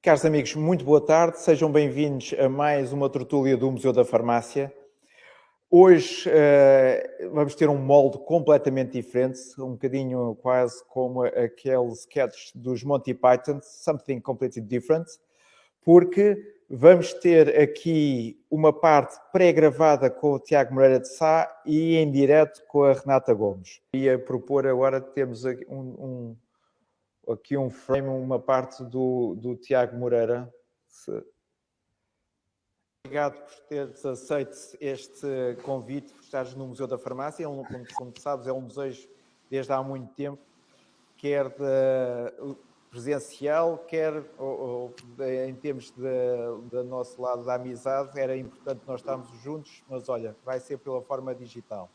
Caros amigos, muito boa tarde, sejam bem-vindos a mais uma tertúlia do Museu da Farmácia. Hoje vamos ter um molde completamente diferente, um bocadinho quase como aquele sketch dos Monty Python, Something Completely Different, porque vamos ter aqui uma parte pré-gravada com o Tiago Moreira de Sá e em direto com a Renata Gomes. Ia propor agora termos aqui um frame, uma parte do Tiago Moreira. Obrigado por teres aceito este convite, por estares no Museu da Farmácia. Como sabes, é um museu desde há muito tempo, quer presencial, quer em termos do nosso lado da amizade. Era importante nós estarmos juntos, mas olha, vai ser pela forma digital.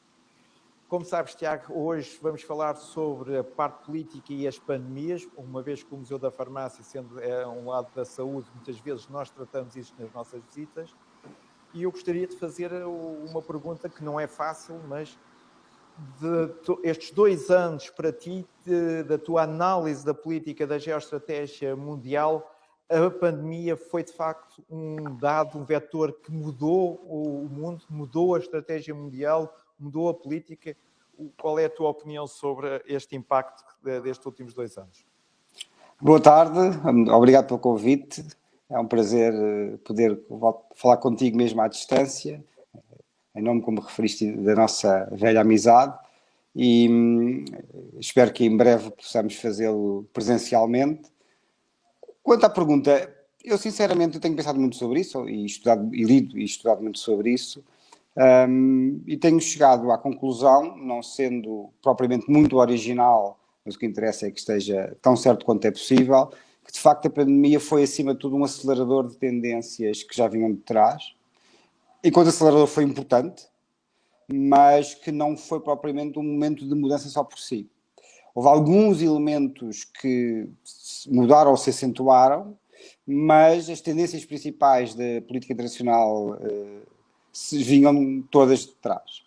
Como sabes, Tiago, hoje vamos falar sobre a parte política e as pandemias, uma vez que o Museu da Farmácia, sendo um lado da saúde, muitas vezes nós tratamos isso nas nossas visitas. E eu gostaria de fazer uma pergunta que não é fácil, mas estes 2 anos para ti, da tua análise da política da geoestratégia mundial, a pandemia foi de facto um vetor que mudou o mundo, mudou a estratégia mundial, mudou a política. Qual é a tua opinião sobre este impacto destes últimos 2 anos? Boa tarde, obrigado pelo convite. É um prazer poder falar contigo mesmo à distância, em nome, como referiste, da nossa velha amizade, e espero que em breve possamos fazê-lo presencialmente. Quanto à pergunta, eu sinceramente tenho pensado muito sobre isso, lido e estudado muito sobre isso, e tenho chegado à conclusão, não sendo propriamente muito original, mas o que interessa é que esteja tão certo quanto é possível, que de facto a pandemia foi acima de tudo um acelerador de tendências que já vinham de trás. Enquanto acelerador foi importante, mas que não foi propriamente um momento de mudança só por si. Houve alguns elementos que mudaram ou se acentuaram, mas as tendências principais da política internacional vinham todas de trás.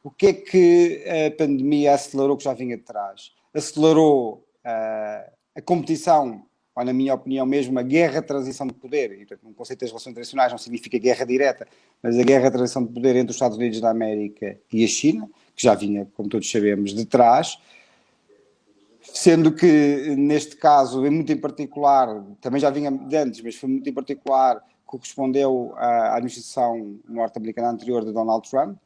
O que é que a pandemia acelerou que já vinha de trás? Acelerou a competição, ou na minha opinião mesmo, a guerra de transição de poder. E, portanto, um conceito das relações internacionais não significa guerra direta, mas a guerra de transição de poder entre os Estados Unidos da América e a China, que já vinha, como todos sabemos, de trás. Sendo que, neste caso, muito em particular, também já vinha de antes, mas foi muito em particular, correspondeu à administração norte-americana anterior de Donald Trump,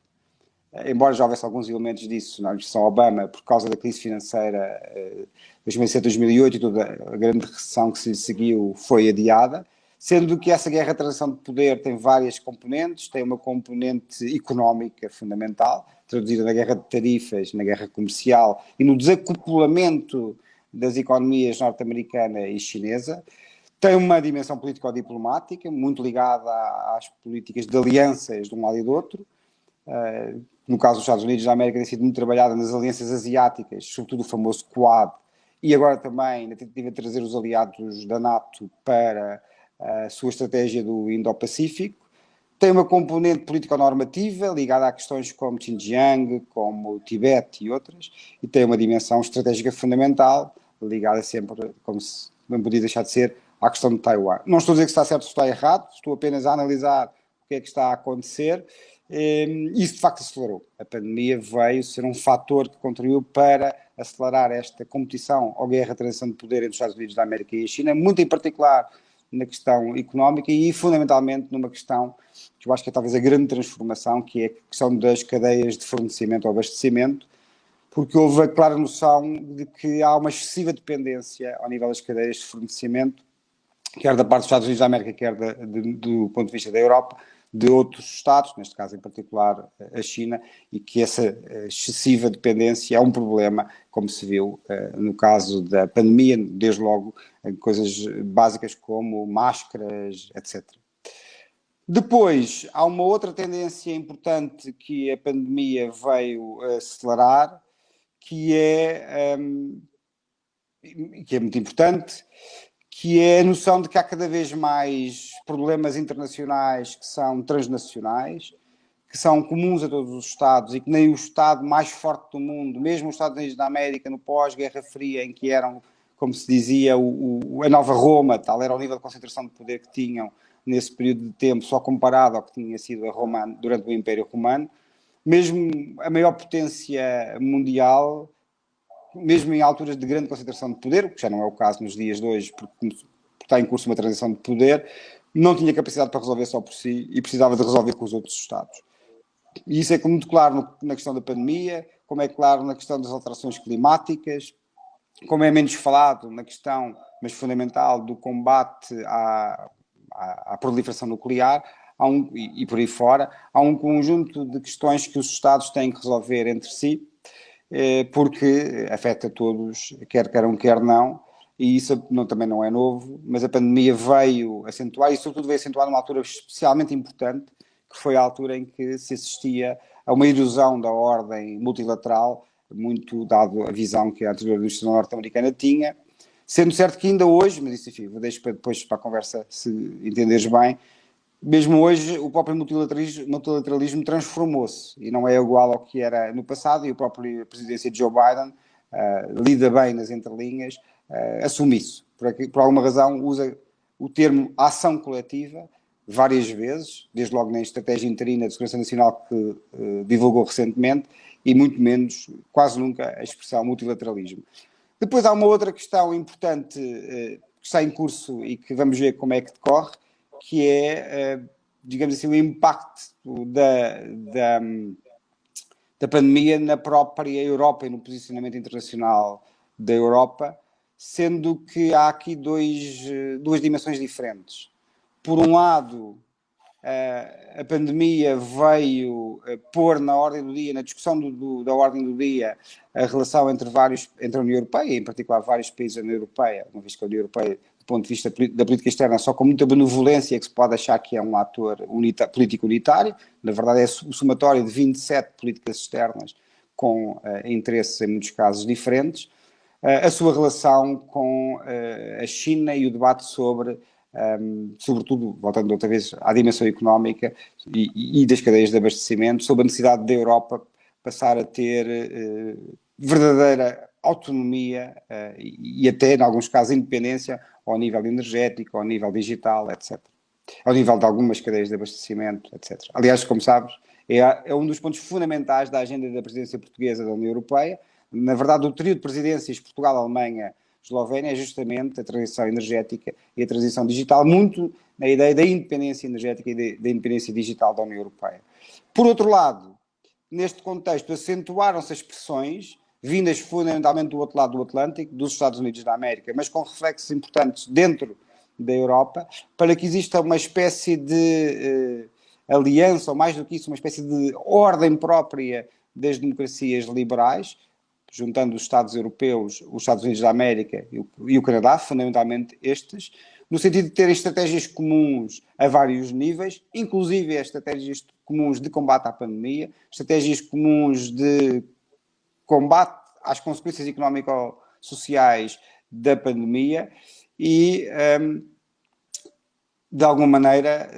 embora já houvesse alguns elementos disso na administração Obama, por causa da crise financeira 2007-2008 e toda a grande recessão que se lhe seguiu foi adiada, sendo que essa guerra de transição de poder tem várias componentes, tem uma componente económica fundamental, traduzida na guerra de tarifas, na guerra comercial e no desacoplamento das economias norte-americana e chinesa. Tem uma dimensão político-diplomática, muito ligada às políticas de alianças de um lado e do outro. No caso dos Estados Unidos da América, tem sido muito trabalhada nas alianças asiáticas, sobretudo o famoso Quad, e agora também na tentativa de trazer os aliados da NATO para a sua estratégia do Indo-Pacífico. Tem uma componente político-normativa ligada a questões como Xinjiang, como o Tibete e outras, e tem uma dimensão estratégica fundamental ligada sempre, como se não podia deixar de ser, à questão de Taiwan. Não estou a dizer que está certo ou está errado, estou apenas a analisar o que é que está a acontecer. Isso de facto acelerou. A pandemia veio ser um fator que contribuiu para acelerar esta competição ou guerra de transição de poder entre os Estados Unidos da América e a China, muito em particular na questão económica e fundamentalmente numa questão que eu acho que é talvez a grande transformação, que é a questão das cadeias de fornecimento ou abastecimento, porque houve a clara noção de que há uma excessiva dependência ao nível das cadeias de fornecimento, quer da parte dos Estados Unidos da América, quer do ponto de vista da Europa, de outros Estados, neste caso em particular a China, e que essa excessiva dependência é um problema, como se viu no caso da pandemia, desde logo em coisas básicas como máscaras, etc. Depois, há uma outra tendência importante que a pandemia veio acelerar, que é muito importante, que é a noção de que há cada vez mais problemas internacionais que são transnacionais, que são comuns a todos os Estados e que nem o Estado mais forte do mundo, mesmo os Estados Unidos da América no pós-Guerra Fria, em que eram como se dizia, a nova Roma, tal era o nível de concentração de poder que tinham nesse período de tempo, só comparado ao que tinha sido a Roma durante o Império Romano. Mesmo a maior potência mundial, mesmo em alturas de grande concentração de poder, o que já não é o caso nos dias de hoje, porque está em curso uma transição de poder, não tinha capacidade para resolver só por si e precisava de resolver com os outros Estados. E isso é muito claro na questão da pandemia, como é claro na questão das alterações climáticas, como é menos falado na questão, mas fundamental, do combate à proliferação nuclear, e por aí fora, há um conjunto de questões que os Estados têm que resolver entre si, porque afeta todos, quer queiram, quer não, e isso também não é novo, mas a pandemia veio acentuar, e sobretudo veio acentuar numa altura especialmente importante, que foi a altura em que se assistia a uma erosão da ordem multilateral, muito dado a visão que a anterior indústria norte-americana tinha, sendo certo que ainda hoje, mas isso enfim, vou deixar para depois para a conversa, se entenderes bem, mesmo hoje o próprio multilateralismo transformou-se e não é igual ao que era no passado, e a própria presidência de Joe Biden lida bem nas entrelinhas, assume isso. Por alguma razão usa o termo ação coletiva várias vezes, desde logo na estratégia interina de segurança nacional que divulgou recentemente, e muito menos, quase nunca, a expressão multilateralismo. Depois há uma outra questão importante que está em curso e que vamos ver como é que decorre, que é, digamos assim, o impacto da pandemia na própria Europa e no posicionamento internacional da Europa, sendo que há aqui duas dimensões diferentes. Por um lado, a pandemia veio pôr na ordem do dia, na discussão da ordem do dia, a relação entre a União Europeia, em particular vários países da União Europeia, uma vez que a União Europeia, do ponto de vista da política externa, só com muita benevolência que se pode achar que é um ator político unitário, na verdade é o somatório de 27 políticas externas com interesses, em muitos casos, diferentes, a sua relação com a China e o debate sobretudo, voltando outra vez à dimensão económica e das cadeias de abastecimento, sobre a necessidade da Europa passar a ter verdadeira autonomia e até, em alguns casos, independência ao nível energético, ao nível digital, etc. Ao nível de algumas cadeias de abastecimento, etc. Aliás, como sabes, é um dos pontos fundamentais da agenda da presidência portuguesa da União Europeia. Na verdade, o trio de presidências Portugal, Alemanha, Eslovénia é justamente a transição energética e a transição digital, muito na ideia da independência energética e da independência digital da União Europeia. Por outro lado, neste contexto, acentuaram-se as pressões, vindas fundamentalmente do outro lado do Atlântico, dos Estados Unidos da América, mas com reflexos importantes dentro da Europa, para que exista uma espécie de aliança, ou mais do que isso, uma espécie de ordem própria das democracias liberais, juntando os Estados europeus, os Estados Unidos da América e o Canadá, fundamentalmente estes, no sentido de terem estratégias comuns a vários níveis, inclusive estratégias comuns de combate à pandemia, estratégias comuns de combate às consequências económico-sociais da pandemia e, de alguma maneira,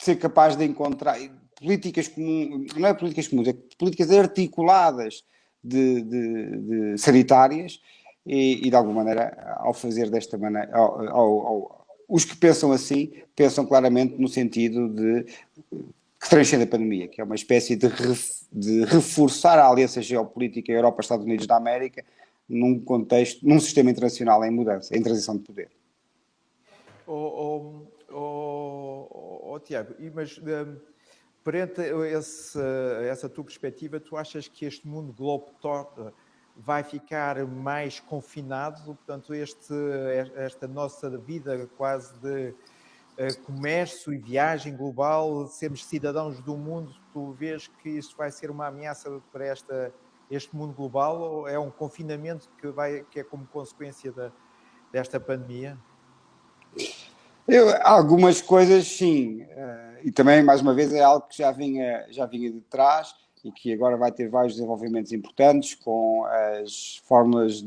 ser capaz de encontrar políticas comuns, não é políticas comuns, é políticas articuladas de sanitárias e, de alguma maneira, ao fazer desta maneira, os que pensam assim, pensam claramente no sentido que transcende a pandemia, que é uma espécie de reforçar a aliança geopolítica Europa-Estados Unidos da América num contexto, num sistema internacional em mudança, em transição de poder. Tiago, mas perante essa tua perspectiva, tu achas que este mundo globetrotter vai ficar mais confinado? Portanto, esta nossa vida quase de comércio e viagem global, sermos cidadãos do mundo, tu vês que isto vai ser uma ameaça para este mundo global, ou é um confinamento que é como consequência desta pandemia? Algumas coisas, sim, e também, mais uma vez, é algo que já vinha de trás e que agora vai ter vários desenvolvimentos importantes com as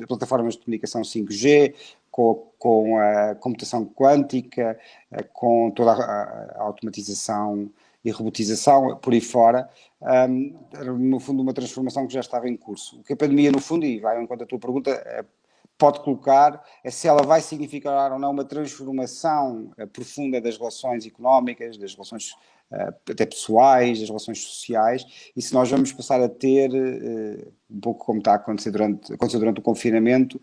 plataformas de comunicação 5G, com a computação quântica, com toda a automatização e robotização, por aí fora, no fundo uma transformação que já estava em curso. O que a pandemia, no fundo, e vai ao encontro da tua pergunta, pode colocar é se ela vai significar ou não uma transformação profunda das relações económicas, das relações até pessoais, das relações sociais, e se nós vamos passar a ter, um pouco como está a acontecer aconteceu durante o confinamento,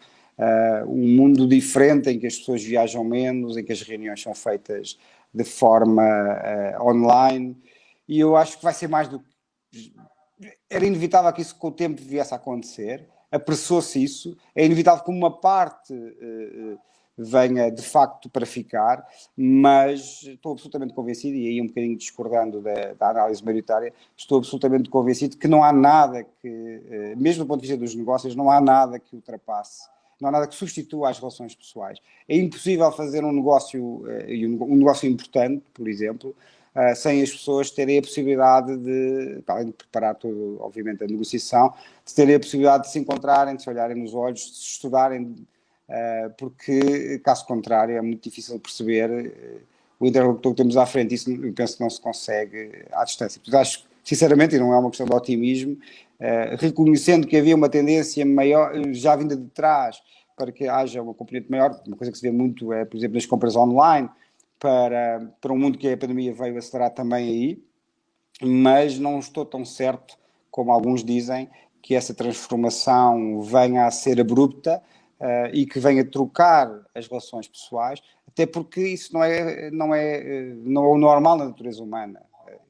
um mundo diferente em que as pessoas viajam menos, em que as reuniões são feitas de forma online, e eu acho que vai ser mais do que... Era inevitável que isso com o tempo viesse a acontecer, apressou-se isso, é inevitável que uma parte venha de facto para ficar, mas estou absolutamente convencido, e aí um bocadinho discordando da análise maioritária, estou absolutamente convencido que não há nada que, mesmo do ponto de vista dos negócios, não há nada que ultrapasse, não há nada que substitua as relações pessoais. É impossível fazer um negócio, um negócio importante, por exemplo, sem as pessoas terem a possibilidade de, além de preparar todo, obviamente, a negociação, de terem a possibilidade de se encontrarem, de se olharem nos olhos, de se estudarem, porque, caso contrário, é muito difícil perceber o interlocutor que temos à frente. Isso eu penso que não se consegue à distância. Portanto, acho, sinceramente, e não é uma questão de otimismo, reconhecendo que havia uma tendência maior, já vinda de trás, para que haja uma componente maior, uma coisa que se vê muito é, por exemplo, nas compras online, para um mundo que a pandemia veio acelerar também aí, mas não estou tão certo como alguns dizem que essa transformação venha a ser abrupta e que venha trocar as relações pessoais, até porque isso não é o normal na natureza humana.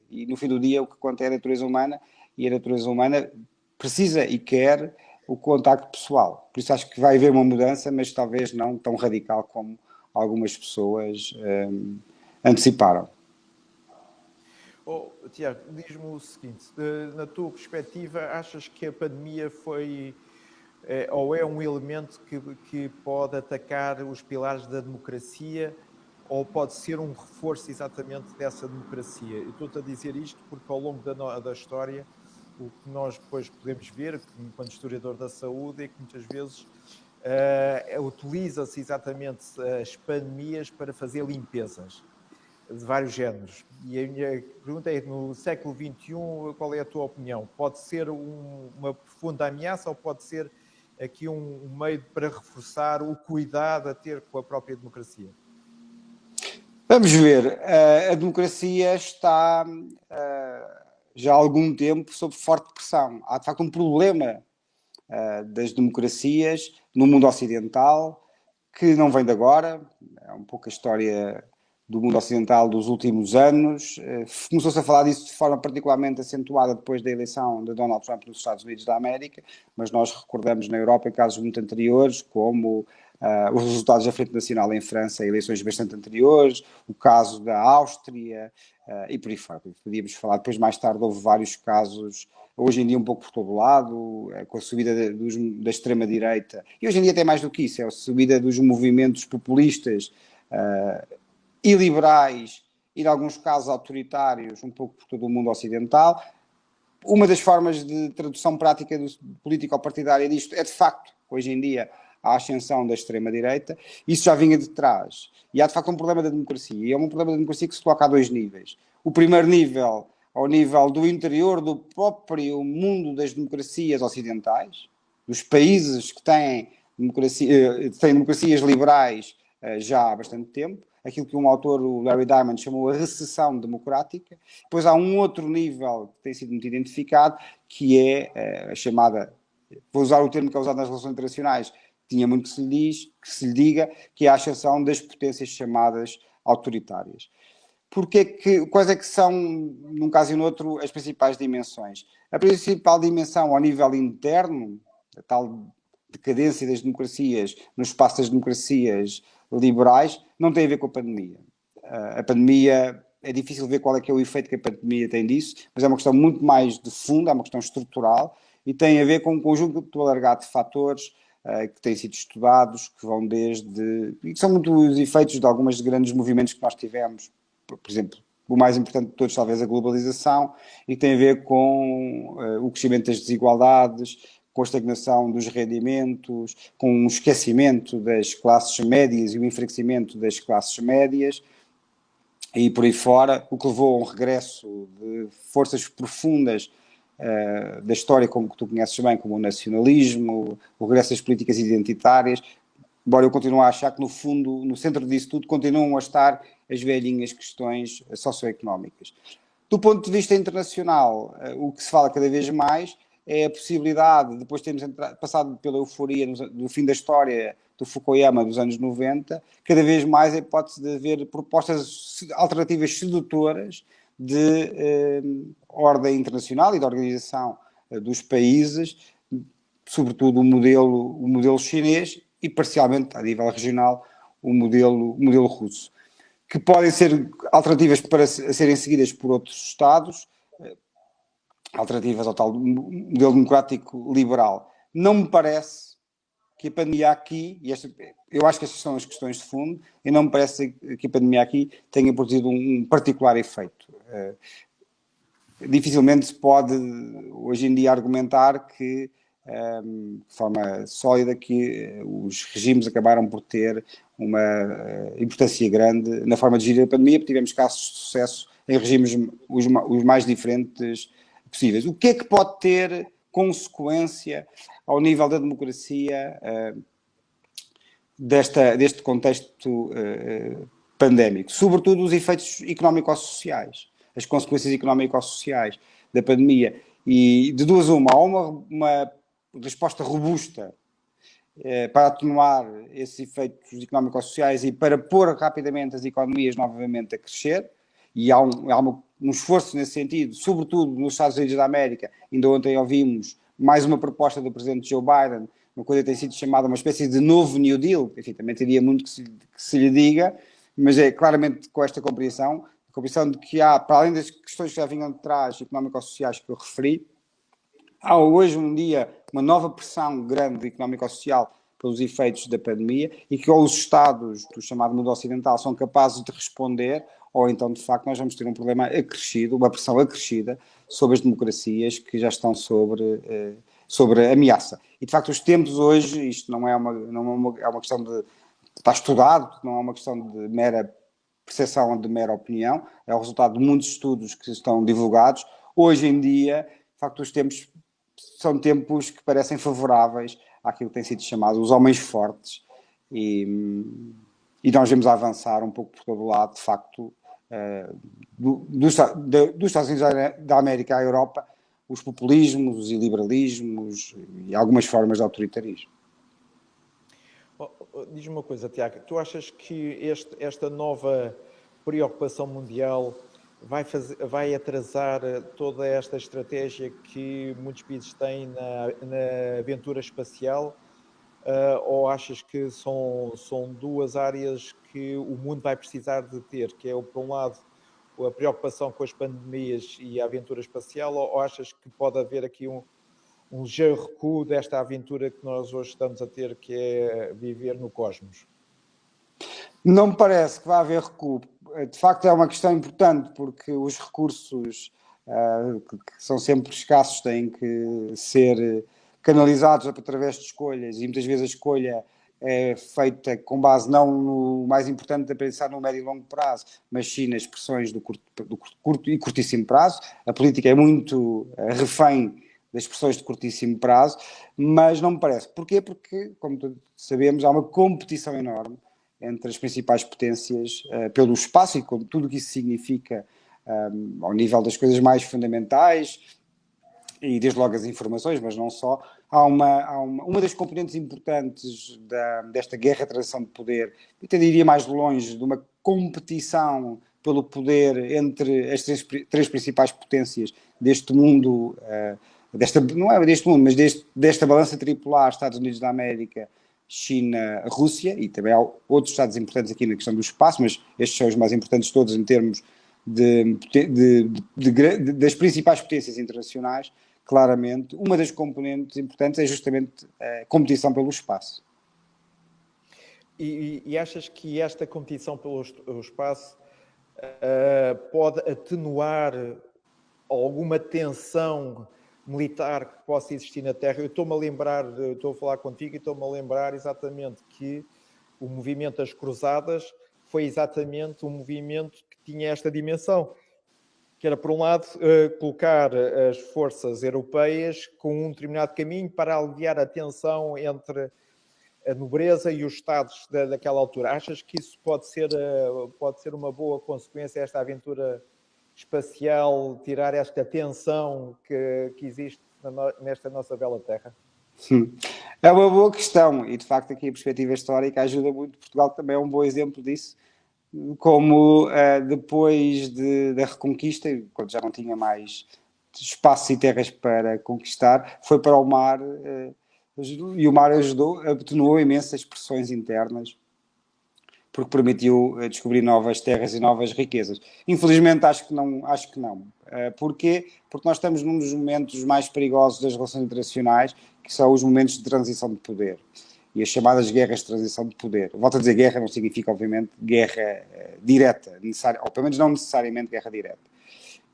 E no fim do dia o que conta é a natureza humana, e a natureza humana precisa e quer o contacto pessoal. Por isso acho que vai haver uma mudança, mas talvez não tão radical como algumas pessoas anteciparam. Tiago, diz-me o seguinte, na tua perspectiva, achas que a pandemia foi ou é um elemento que pode atacar os pilares da democracia, ou pode ser um reforço exatamente dessa democracia? Eu estou-te a dizer isto porque ao longo da história o que nós depois podemos ver, enquanto historiador da saúde, é que muitas vezes utiliza-se exatamente as pandemias para fazer limpezas de vários géneros. E a minha pergunta é, no século XXI, qual é a tua opinião? Pode ser uma profunda ameaça ou pode ser aqui um meio para reforçar o cuidado a ter com a própria democracia? Vamos ver, a democracia está já há algum tempo sob forte pressão. Há de facto um problema das democracias no mundo ocidental que não vem de agora, é um pouco a história do mundo ocidental dos últimos anos. Começou-se a falar disso de forma particularmente acentuada depois da eleição de Donald Trump nos Estados Unidos da América, mas nós recordamos na Europa casos muito anteriores, como os resultados da Frente Nacional em França, eleições bastante anteriores, o caso da Áustria e por aí fora. Podíamos falar, depois mais tarde houve vários casos, hoje em dia um pouco por todo o lado, com a subida da extrema-direita, e hoje em dia até mais do que isso, é a subida dos movimentos populistas e liberais, e em alguns casos autoritários, um pouco por todo o mundo ocidental. Uma das formas de tradução prática do político-partidária disto é, de facto, hoje em dia, a ascensão da extrema-direita. Isso já vinha de trás. E há, de facto, um problema da democracia. E é um problema da democracia que se coloca a dois níveis. O primeiro nível, ao nível do interior do próprio mundo das democracias ocidentais, dos países que têm democracias liberais já há bastante tempo, aquilo que um autor, o Larry Diamond, chamou a recessão democrática. Depois há um outro nível que tem sido muito identificado, que é a chamada, vou usar o termo que é usado nas relações internacionais, tinha muito que se lhe diga, que é a ascensão das potências chamadas autoritárias. Quais é que são, num caso e no outro, as principais dimensões? A principal dimensão ao nível interno, a tal decadência das democracias, no espaço das democracias liberais, não tem a ver com a pandemia. A pandemia, é difícil ver qual é que é o efeito que a pandemia tem disso, mas é uma questão muito mais de fundo, é uma questão estrutural e tem a ver com um conjunto alargado de fatores que têm sido estudados, que vão desde... e que são muitos efeitos de alguns grandes movimentos que nós tivemos. Por exemplo, o mais importante de todos, talvez, a globalização, e que tem a ver com o crescimento das desigualdades, com a estagnação dos rendimentos, com o esquecimento das classes médias e o enfraquecimento das classes médias, e por aí fora, o que levou a um regresso de forças profundas da história, como que tu conheces bem, como o nacionalismo, o regresso das políticas identitárias, embora eu continue a achar que, no fundo, no centro disso tudo, continuam a estar as velhinhas questões socioeconómicas. Do ponto de vista internacional, o que se fala cada vez mais é a possibilidade, depois de termos passado pela euforia do fim da história do Fukuyama dos anos 90, cada vez mais a hipótese de haver propostas alternativas sedutoras de ordem internacional e de organização dos países, sobretudo o modelo chinês e, parcialmente, a nível regional, o modelo russo, que podem ser alternativas para serem seguidas por outros Estados, alternativas ao tal modelo democrático liberal. Não me parece que a pandemia aqui, eu acho que estas são as questões de fundo, e não me parece que a pandemia aqui tenha produzido um particular efeito. Dificilmente se pode, hoje em dia, argumentar que, de forma sólida, que os regimes acabaram por ter uma importância grande na forma de gerir a pandemia, porque tivemos casos de sucesso em regimes os mais diferentes possíveis. O que é que pode ter consequência ao nível da democracia deste contexto pandémico? Sobretudo os efeitos económico-sociais, as consequências económico-sociais da pandemia. E de duas uma, há uma resposta robusta para atenuar esses efeitos económico-sociais e para pôr rapidamente as economias novamente a crescer, e há um esforço nesse sentido, sobretudo nos Estados Unidos da América. Ainda ontem ouvimos mais uma proposta do presidente Joe Biden, uma coisa que tem sido chamada uma espécie de novo New Deal, enfim, também teria muito que se lhe diga, mas é claramente com esta compreensão de que há, para além das questões que já vinham de trás, económico-sociais que eu referi, há hoje um dia uma nova pressão grande económico-social pelos efeitos da pandemia e que ou os Estados do chamado mundo ocidental são capazes de responder, ou então, de facto, nós vamos ter um problema acrescido, uma pressão acrescida sobre as democracias que já estão sobre ameaça. E, de facto, os tempos hoje, isto não é uma questão de... Está estudado, não é uma questão de mera percepção ou de mera opinião, é o resultado de muitos estudos que estão divulgados. Hoje em dia, de facto, os tempos são tempos que parecem favoráveis àquilo que tem sido chamado os homens fortes, e nós vemos a avançar um pouco por todo o lado, de facto, dos Estados Unidos da América à Europa, os populismos, os iliberalismos e algumas formas de autoritarismo. Diz-me uma coisa, Tiago, tu achas que esta nova preocupação mundial vai atrasar toda esta estratégia que muitos países têm na aventura espacial? Ou achas que são duas áreas que o mundo vai precisar de ter, que é, por um lado, a preocupação com as pandemias e a aventura espacial, ou achas que pode haver aqui um ligeiro recuo desta aventura que nós hoje estamos a ter, que é viver no cosmos? Não me parece que vá haver recuo. De facto, é uma questão importante, porque os recursos que são sempre escassos têm que ser canalizados através de escolhas, e muitas vezes a escolha é feita com base não no mais importante a pensar no médio e longo prazo, mas sim nas pressões do curto e curtíssimo prazo. A política é muito refém das pressões de curtíssimo prazo, mas não me parece. Porquê? Porque, como todos sabemos, há uma competição enorme entre as principais potências pelo espaço e com tudo o que isso significa ao nível das coisas mais fundamentais e desde logo as informações, mas não só. Há uma das componentes importantes desta guerra de transição de poder, eu até diria mais de longe, de uma competição pelo poder entre as três principais potências deste mundo, não é deste mundo, mas desta balança tripolar, Estados Unidos da América, China, Rússia, e também há outros Estados importantes aqui na questão do espaço, mas estes são os mais importantes todos em termos das principais potências internacionais. Claramente, uma das componentes importantes é justamente a competição pelo espaço. E achas que esta competição pelo espaço pode atenuar alguma tensão militar que possa existir na Terra? Eu estou a falar contigo e estou-me a lembrar exatamente que o movimento das Cruzadas foi exatamente um movimento que tinha esta dimensão. que era, por um lado, colocar as forças europeias com um determinado caminho para aliviar a tensão entre a nobreza e os Estados daquela altura. Achas que isso pode ser uma boa consequência, esta aventura espacial, tirar esta tensão que existe nesta nossa bela terra? É uma boa questão e, de facto, aqui a perspectiva histórica ajuda muito. Portugal também é um bom exemplo disso, como depois da Reconquista, quando já não tinha mais espaços e terras para conquistar, foi para o mar e o mar ajudou, atenuou imensas pressões internas, porque permitiu descobrir novas terras e novas riquezas. Infelizmente acho que não. Porquê? Porque nós estamos num dos momentos mais perigosos das relações internacionais, que são os momentos de transição de poder. E as chamadas guerras de transição de poder. Volto a dizer, guerra não significa, obviamente, guerra direta, ou pelo menos não necessariamente guerra direta.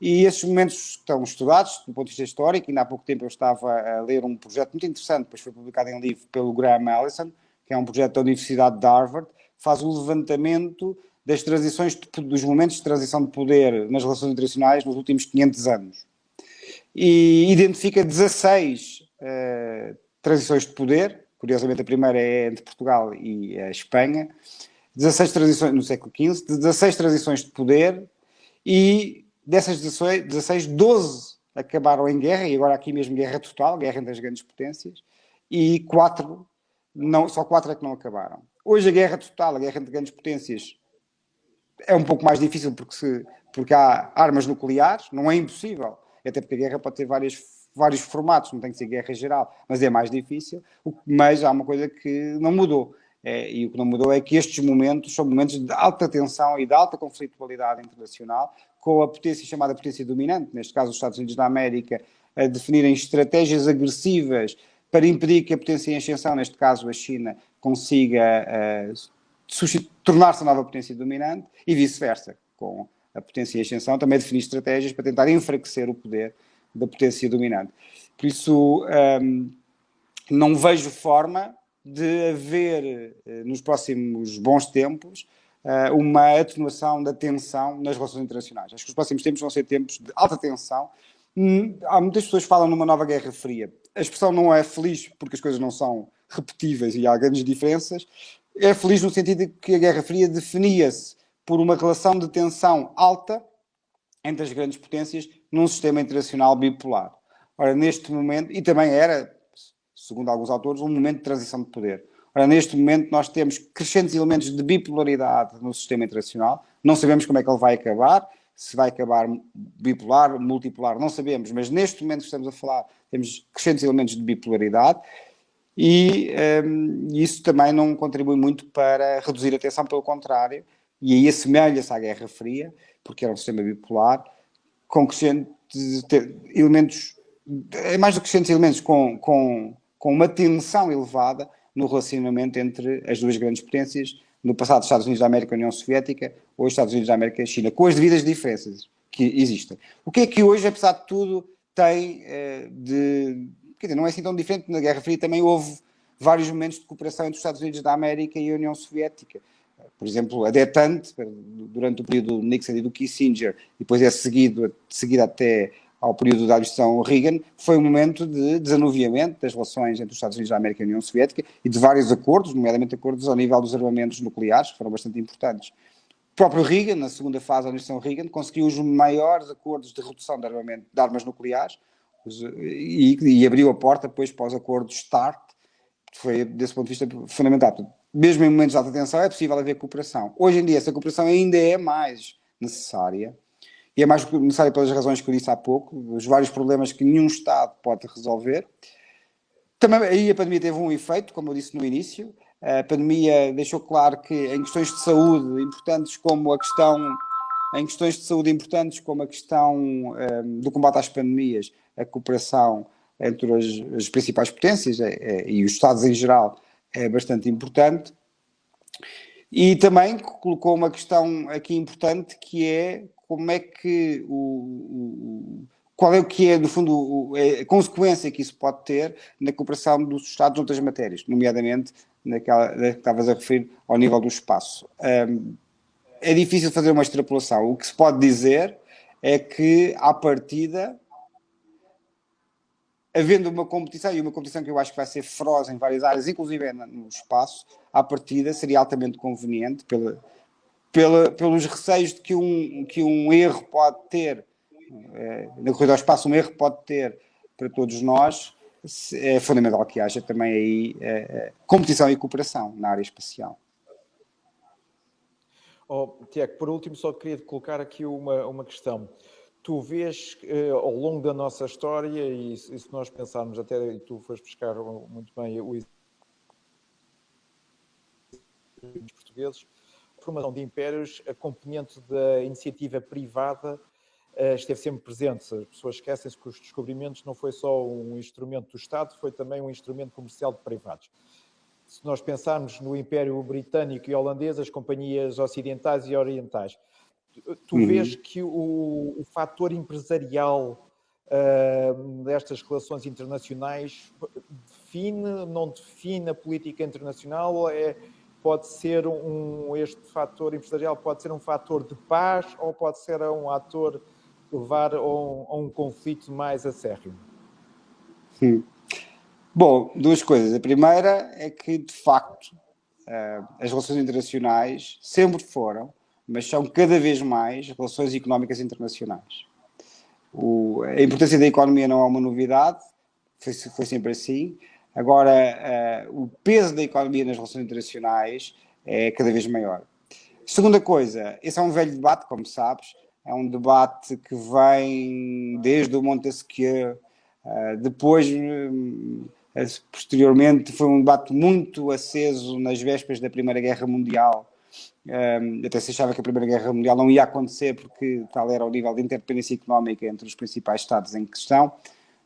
E esses momentos estão estudados do ponto de vista histórico. Ainda há pouco tempo eu estava a ler um projeto muito interessante, depois foi publicado em livro pelo Graham Allison, que é um projeto da Universidade de Harvard, faz o levantamento das transições, dos momentos de transição de poder nas relações internacionais nos últimos 500 anos. E identifica 16 transições de poder. Curiosamente, a primeira é entre Portugal e a Espanha. 16 transições no século XV, 16 transições de poder, e dessas 16, 12 acabaram em guerra, e agora aqui mesmo guerra total, guerra entre as grandes potências, e só 4 é que não acabaram. Hoje a guerra total, a guerra entre grandes potências, é um pouco mais difícil porque há armas nucleares, não é impossível, até porque a guerra pode ter vários formatos, não tem que ser guerra geral, mas é mais difícil. Mas há uma coisa que não mudou, e o que não mudou é que estes momentos são momentos de alta tensão e de alta conflitualidade internacional, com a potência chamada potência dominante, neste caso os Estados Unidos da América, a definirem estratégias agressivas para impedir que a potência em ascensão, neste caso a China, consiga tornar-se a nova potência dominante, e vice-versa, com a potência em ascensão, também definir estratégias para tentar enfraquecer o poder da potência dominante. Por isso, não vejo forma de haver, nos próximos bons tempos, uma atenuação da tensão nas relações internacionais. Acho que os próximos tempos vão ser tempos de alta tensão. Há muitas pessoas que falam numa nova Guerra Fria. A expressão não é feliz porque as coisas não são repetíveis e há grandes diferenças. É feliz no sentido de que a Guerra Fria definia-se por uma relação de tensão alta entre as grandes potências num sistema internacional bipolar. Ora, neste momento, e também era, segundo alguns autores, um momento de transição de poder. Ora, neste momento nós temos crescentes elementos de bipolaridade no sistema internacional, não sabemos como é que ele vai acabar, se vai acabar bipolar, multipolar, não sabemos, mas neste momento que estamos a falar, temos crescentes elementos de bipolaridade, e isso também não contribui muito para reduzir a tensão, pelo contrário, e aí assemelha-se à Guerra Fria, porque era um sistema bipolar, com crescentes elementos, mais do que crescentes elementos, com uma tensão elevada no relacionamento entre as duas grandes potências, no passado Estados Unidos da América e União Soviética, hoje Estados Unidos da América e China, com as devidas diferenças que existem. O que é que hoje, apesar de tudo, tem quer dizer, não é assim tão diferente. Na Guerra Fria também houve vários momentos de cooperação entre os Estados Unidos da América e a União Soviética. Por exemplo, a detente, durante o período do Nixon e do Kissinger, e depois é seguida até ao período da administração Reagan, foi um momento de desanuviamento das relações entre os Estados Unidos da América e a União Soviética e de vários acordos, nomeadamente acordos ao nível dos armamentos nucleares, que foram bastante importantes. O próprio Reagan, na segunda fase da administração Reagan, conseguiu os maiores acordos de redução de armas nucleares e abriu a porta depois para os acordos START, que foi, desse ponto de vista, fundamental. Mesmo em momentos de alta tensão é possível haver cooperação. Hoje em dia essa cooperação ainda é mais necessária, e é mais necessária pelas razões que eu disse há pouco, os vários problemas que nenhum Estado pode resolver. Também aí a pandemia teve um efeito, como eu disse no início. A pandemia deixou claro que em questões de saúde importantes como a questão do combate às pandemias, a cooperação entre as principais potências e os Estados em geral é bastante importante. E também colocou uma questão aqui importante, que é como é que qual é o que é, no fundo, a consequência que isso pode ter na cooperação dos Estados noutras matérias, nomeadamente naquela que estavas a referir ao nível do espaço. É difícil fazer uma extrapolação. O que se pode dizer é que, à partida, havendo uma competição, e uma competição que eu acho que vai ser feroz em várias áreas, inclusive no espaço, à partida seria altamente conveniente, pelos receios de que um erro pode ter, na corrida ao espaço, um erro pode ter para todos nós, é fundamental que haja também aí competição e cooperação na área espacial. Tiago, por último, só queria colocar aqui uma questão. Tu vês ao longo da nossa história, e se nós pensarmos até, e tu foste buscar muito bem o exemplo dos portugueses, a formação de impérios, a componente da iniciativa privada esteve sempre presente. As pessoas esquecem-se que os descobrimentos não foi só um instrumento do Estado, foi também um instrumento comercial de privados. Se nós pensarmos no Império Britânico e Holandês, as companhias ocidentais e orientais, tu vês que o fator empresarial destas relações internacionais não define a política internacional? Pode ser este fator empresarial pode ser um fator de paz ou pode ser um ator levar a um conflito mais acérrimo? Bom, duas coisas. A primeira é que, de facto, as relações internacionais sempre foram, mas são cada vez mais relações económicas internacionais. A importância da economia não é uma novidade, foi sempre assim. Agora, o peso da economia nas relações internacionais é cada vez maior. Segunda coisa, esse é um velho debate, como sabes, é um debate que vem desde o Montesquieu, depois, posteriormente, foi um debate muito aceso nas vésperas da Primeira Guerra Mundial. Até se achava que a Primeira Guerra Mundial não ia acontecer porque tal era o nível de interdependência económica entre os principais Estados em questão.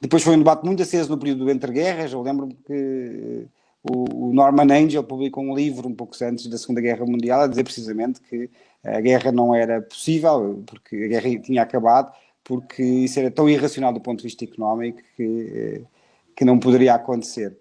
Depois foi um debate muito aceso no período entre guerras. Eu lembro-me que o Norman Angell publicou um livro um pouco antes da Segunda Guerra Mundial a dizer precisamente que a guerra não era possível, porque a guerra tinha acabado, porque isso era tão irracional do ponto de vista económico que não poderia acontecer.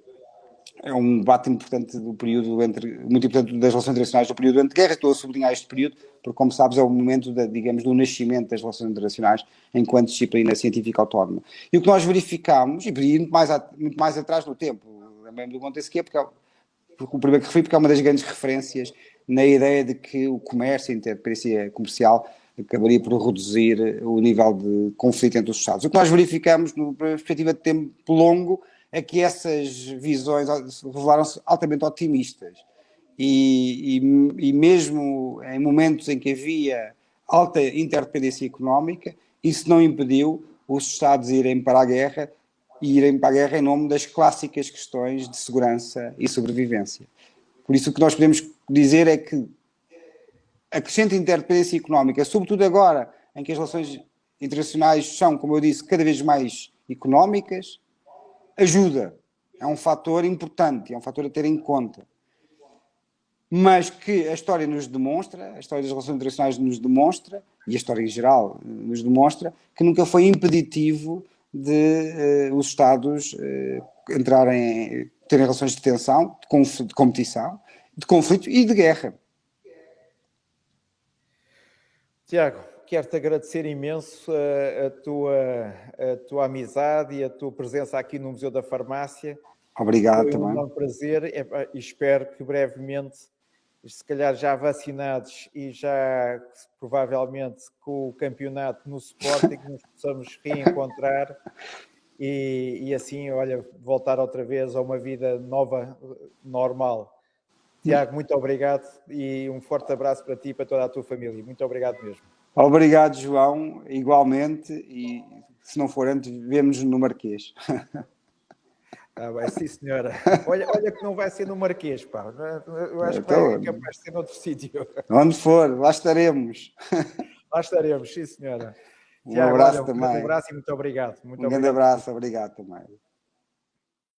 É um debate importante do período muito importante das relações internacionais do período entre guerras. Estou a sublinhar este período porque, como sabes, é o momento do nascimento das relações internacionais enquanto disciplina científica autónoma. E o que nós verificamos, e podia ir muito mais atrás no tempo, também do Montesquieu, porque o primeiro que referi, porque é uma das grandes referências na ideia de que o comércio, a interdependência comercial, acabaria por reduzir o nível de conflito entre os Estados. O que nós verificamos, numa perspectiva de tempo longo, é que essas visões revelaram-se altamente otimistas. E mesmo em momentos em que havia alta interdependência económica, isso não impediu os Estados irem para a guerra em nome das clássicas questões de segurança e sobrevivência. Por isso o que nós podemos dizer é que a crescente interdependência económica, sobretudo agora em que as relações internacionais são, como eu disse, cada vez mais económicas, ajuda. É um fator importante, é um fator a ter em conta. Mas que a história nos demonstra, a história das relações internacionais nos demonstra, e a história em geral nos demonstra, que nunca foi impeditivo de os Estados terem relações de tensão, de competição, de conflito e de guerra. Tiago, quero-te agradecer imenso a tua amizade e a tua presença aqui no Museu da Farmácia. Obrigado Foi também. Um enorme prazer e espero que brevemente, se calhar já vacinados e já provavelmente com o campeonato no Sporting, nos possamos reencontrar e assim, olha, voltar outra vez a uma vida nova, normal. Tiago, muito obrigado e um forte abraço para ti e para toda a tua família. Muito obrigado mesmo. Obrigado, João, igualmente, e se não for antes, vemo-nos no Marquês. Ah, bem, sim, senhora. Olha que não vai ser no Marquês, pá. Eu acho que é capaz de ser noutro sítio. Onde for, lá estaremos. Lá estaremos, sim, senhora. Um Tiago, abraço olha, também. Um grande abraço e muito obrigado. Um grande abraço, obrigado também.